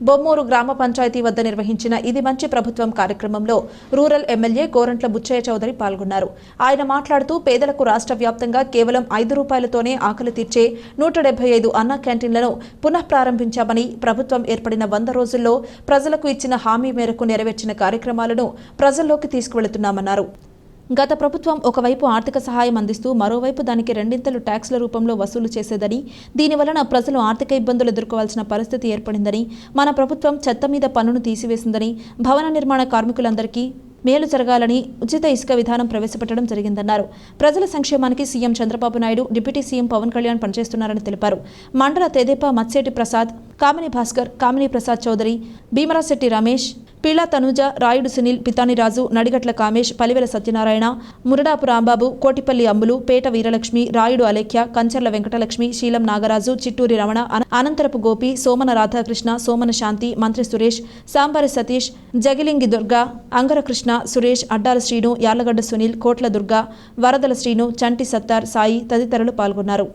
బొమ్మూరు గ్రామ పంచాయతీ వద్ద నిర్వహించిన ఇది మంచి ప్రభుత్వం కార్యక్రమంలో రూరల్ ఎమ్మెల్యే గోరంట్ల బుచ్చయ్య చౌదరి పాల్గొన్నారు. ఆయన మాట్లాడుతూ పేదలకు రాష్ట్ర వ్యాప్తంగా కేవలం ₹5తోనే ఆకలి తీర్చే 175 అన్న క్యాంటీన్లను పునః ప్రారంభించామని, ప్రభుత్వం ఏర్పడిన 100 రోజుల్లో ప్రజలకు ఇచ్చిన హామీ మేరకు నెరవేర్చిన కార్యక్రమాలను ప్రజల్లోకి తీసుకువెళుతున్నామన్నారు. గత ప్రభుత్వం ఒకవైపు ఆర్థిక సహాయం అందిస్తూ మరోవైపు దానికి రెండింతలు ట్యాక్స్ల రూపంలో వసూలు చేసేదని, దీనివలన ప్రజలు ఆర్థిక ఇబ్బందులు ఎదుర్కోవాల్సిన పరిస్థితి ఏర్పడిందని, మన ప్రభుత్వం చెత్త మీద పన్నును తీసివేసిందని, భవన నిర్మాణ కార్మికులందరికీ మేలు జరగాలని ఉచిత ఇసుక విధానం ప్రవేశపెట్టడం జరిగిందన్నారు. ప్రజల సంక్షేమానికి CM Chandrababu Naidu, deputy CM Pawan Kalyan పనిచేస్తున్నారని తెలిపారు. మండల తెదేపా మత్స్యేటి ప్రసాద్, కామిని భాస్కర్, కామిని ప్రసాద్ చౌదరి, భీమరాశెట్టి రమేష్, పీలా తనూజ, రాయుడు సునీల్, పితానిరాజు, నడిగట్ల కామేష్, పలివెల సత్యనారాయణ, మురడాపు రాంబాబు, కోటిపల్లి అంబులు, పేట వీరలక్ష్మి, రాయుడు అలేఖ్య, కంచర్ల వెంకటలక్ష్మి, శీలం నాగరాజు, చిట్టూరి రమణ, అనంతరపు గోపి, సోమన రాధాకృష్ణ, సోమన శాంతి, మంత్రి సురేష్, సాంబారి సతీష్, జగిలింగి దుర్గా, అంగర కృష్ణ, సురేష్, అడ్డాల శ్రీను, యార్లగడ్డ సునీల్, కోట్ల దుర్గా, వరదల శ్రీను, చంటి సత్తార్, సాయి తదితరులు పాల్గొన్నారు.